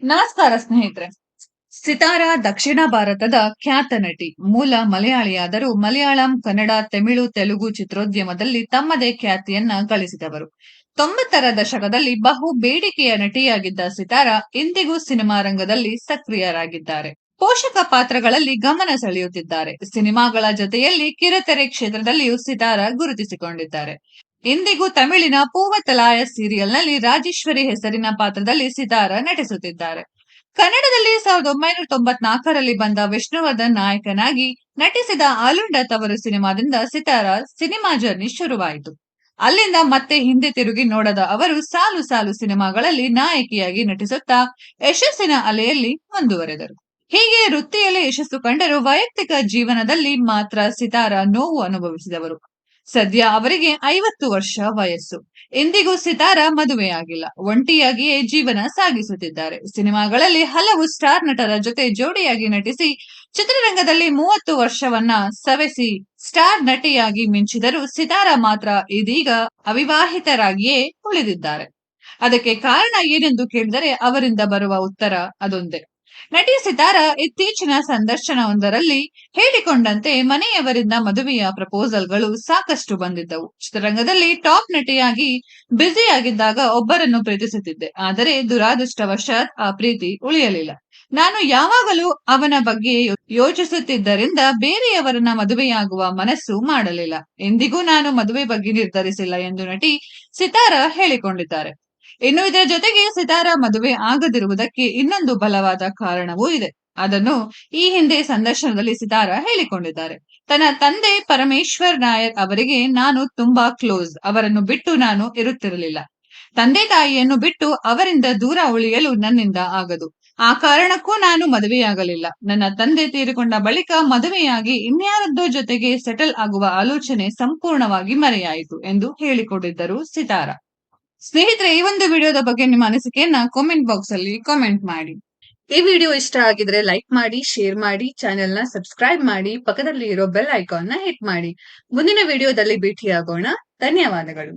ನಮಸ್ಕಾರ ಸ್ನೇಹಿತರೆ. ಸಿತಾರಾ ದಕ್ಷಿಣ ಭಾರತದ ಖ್ಯಾತ ನಟಿ. ಮೂಲ ಮಲಯಾಳಿಯಾದರೂ ಮಲಯಾಳಂ, ಕನ್ನಡ, ತಮಿಳು, ತೆಲುಗು ಚಿತ್ರೋದ್ಯಮದಲ್ಲಿ ತಮ್ಮದೇ ಖ್ಯಾತಿಯನ್ನ ಗಳಿಸಿದವರು. 90ರ ದಶಕದಲ್ಲಿ ಬಹು ಬೇಡಿಕೆಯ ನಟಿಯಾಗಿದ್ದ ಸಿತಾರಾ ಇಂದಿಗೂ ಸಿನಿಮಾ ರಂಗದಲ್ಲಿ ಸಕ್ರಿಯರಾಗಿದ್ದಾರೆ. ಪೋಷಕ ಪಾತ್ರಗಳಲ್ಲಿ ಗಮನ ಸೆಳೆಯುತ್ತಿದ್ದಾರೆ. ಸಿನಿಮಾಗಳ ಜೊತೆಯಲ್ಲಿ ಕಿರುತೆರೆ ಕ್ಷೇತ್ರದಲ್ಲಿಯೂ ಸಿತಾರಾ ಗುರುತಿಸಿಕೊಂಡಿದ್ದಾರೆ. ಇಂದಿಗೂ ತಮಿಳಿನ ಪೂವತಲಾಯ ಸೀರಿಯಲ್ನಲ್ಲಿ ರಾಜೇಶ್ವರಿ ಹೆಸರಿನ ಪಾತ್ರದಲ್ಲಿ ಸಿತಾರಾ ನಟಿಸುತ್ತಿದ್ದಾರೆ. ಕನ್ನಡದಲ್ಲಿ 1994ರಲ್ಲಿ ಬಂದ ವಿಷ್ಣುವರ್ಧನ್ ನಾಯಕನಾಗಿ ನಟಿಸಿದ ಆಲುಂಡ ತವರು ಸಿನಿಮಾದಿಂದ ಸಿತಾರಾ ಸಿನಿಮಾ ಜರ್ನಿ ಶುರುವಾಯಿತು. ಅಲ್ಲಿಂದ ಮತ್ತೆ ಹಿಂದೆ ತಿರುಗಿ ನೋಡದ ಅವರು ಸಾಲು ಸಾಲು ಸಿನಿಮಾಗಳಲ್ಲಿ ನಾಯಕಿಯಾಗಿ ನಟಿಸುತ್ತಾ ಯಶಸ್ಸಿನ ಅಲೆಯಲ್ಲಿ ಮುಂದುವರೆದರು. ಹೀಗೆ ವೃತ್ತಿಯಲ್ಲಿ ಯಶಸ್ಸು ಕಂಡರೂ ವೈಯಕ್ತಿಕ ಜೀವನದಲ್ಲಿ ಮಾತ್ರ ಸಿತಾರಾ ನೋವು ಅನುಭವಿಸಿದವರು. ಸದ್ಯ ಅವರಿಗೆ 50 ವರ್ಷ ವಯಸ್ಸು. ಇಂದಿಗೂ ಸಿತಾರಾ ಮದುವೆಯಾಗಿಲ್ಲ. ಒಂಟಿಯಾಗಿಯೇ ಜೀವನ ಸಾಗಿಸುತ್ತಿದ್ದಾರೆ. ಸಿನಿಮಾಗಳಲ್ಲಿ ಹಲವು ಸ್ಟಾರ್ ನಟರ ಜೊತೆ ಜೋಡಿಯಾಗಿ ನಟಿಸಿ ಚಿತ್ರರಂಗದಲ್ಲಿ 30 ವರ್ಷವನ್ನ ಸವೆಸಿ ಸ್ಟಾರ್ ನಟಿಯಾಗಿ ಮಿಂಚಿದರೂ ಸಿತಾರಾ ಮಾತ್ರ ಇದೀಗ ಅವಿವಾಹಿತರಾಗಿಯೇ ಉಳಿದಿದ್ದಾರೆ. ಅದಕ್ಕೆ ಕಾರಣ ಏನೆಂದು ಕೇಳಿದರೆ ಅವರಿಂದ ಬರುವ ಉತ್ತರ ಅದೊಂದೇ. ನಟಿ ಸಿತಾರಾ ಇತ್ತೀಚಿನ ಸಂದರ್ಶನವೊಂದರಲ್ಲಿ ಹೇಳಿಕೊಂಡಂತೆ ಮನೆಯವರಿಂದ ಮದುವೆಯ ಪ್ರಪೋಸಲ್ಗಳು ಸಾಕಷ್ಟು ಬಂದಿದ್ದವು. ಚಿತ್ರರಂಗದಲ್ಲಿ ಟಾಪ್ ನಟಿಯಾಗಿ ಬ್ಯುಸಿಯಾಗಿದ್ದಾಗ ಒಬ್ಬರನ್ನು ಪ್ರೀತಿಸುತ್ತಿದ್ದೆ. ಆದರೆ ದುರಾದೃಷ್ಟವಶಾತ್ ಆ ಪ್ರೀತಿ ಉಳಿಯಲಿಲ್ಲ. ನಾನು ಯಾವಾಗಲೂ ಅವನ ಬಗ್ಗೆ ಯೋಚಿಸುತ್ತಿದ್ದರಿಂದ ಬೇರೆಯವರನ್ನ ಮದುವೆಯಾಗುವ ಮನಸ್ಸು ಮಾಡಲಿಲ್ಲ. ಎಂದಿಗೂ ನಾನು ಮದುವೆ ಬಗ್ಗೆ ನಿರ್ಧರಿಸಿಲ್ಲ ಎಂದು ನಟಿ ಸಿತಾರಾ ಹೇಳಿಕೊಂಡಿದ್ದಾರೆ. ಇನ್ನು ಇದರ ಜೊತೆಗೆ ಸಿತಾರಾ ಮದುವೆ ಆಗದಿರುವುದಕ್ಕೆ ಇನ್ನೊಂದು ಬಲವಾದ ಕಾರಣವೂ ಇದೆ. ಅದನ್ನು ಈ ಹಿಂದೆ ಸಂದರ್ಶನದಲ್ಲಿ ಸಿತಾರಾ ಹೇಳಿಕೊಂಡಿದ್ದಾರೆ. ತನ್ನ ತಂದೆ ಪರಮೇಶ್ವರ್ ನಾಯರ್ ಅವರಿಗೆ ನಾನು ತುಂಬಾ ಕ್ಲೋಸ್. ಅವರನ್ನು ಬಿಟ್ಟು ನಾನು ಇರುತ್ತಿರಲಿಲ್ಲ. ತಂದೆ ತಾಯಿಯನ್ನು ಬಿಟ್ಟು ಅವರಿಂದ ದೂರ ಉಳಿಯಲು ನನ್ನಿಂದ ಆಗದು. ಆ ಕಾರಣಕ್ಕೂ ನಾನು ಮದುವೆಯಾಗಲಿಲ್ಲ. ನನ್ನ ತಂದೆ ತೀರಿಕೊಂಡ ಬಳಿಕ ಮದುವೆಯಾಗಿ ಇನ್ಯಾರದ್ದೋ ಜೊತೆಗೆ ಸೆಟಲ್ ಆಗುವ ಆಲೋಚನೆ ಸಂಪೂರ್ಣವಾಗಿ ಮರೆಯಾಯಿತು ಎಂದು ಹೇಳಿಕೊಂಡಿದ್ದರು ಸಿತಾರಾ. ಸ್ನೇಹಿತರೆ, ಈ ಒಂದು ವಿಡಿಯೋದ ಬಗ್ಗೆ ನಿಮ್ಮ ಅನಿಸಿಕೆಯನ್ನ ಕಾಮೆಂಟ್ ಬಾಕ್ಸ್ ಅಲ್ಲಿ ಕಾಮೆಂಟ್ ಮಾಡಿ. ಈ ವಿಡಿಯೋ ಇಷ್ಟ ಆಗಿದ್ರೆ ಲೈಕ್ ಮಾಡಿ, ಶೇರ್ ಮಾಡಿ, ಚಾನೆಲ್ ನ ಸಬ್ಸ್ಕ್ರೈಬ್ ಮಾಡಿ, ಪಕ್ಕದಲ್ಲಿ ಇರೋ ಬೆಲ್ ಐಕಾನ್ ನ ಹಿಟ್ ಮಾಡಿ. ಮುಂದಿನ ವಿಡಿಯೋದಲ್ಲಿ ಭೇಟಿಯಾಗೋಣ. ಧನ್ಯವಾದಗಳು.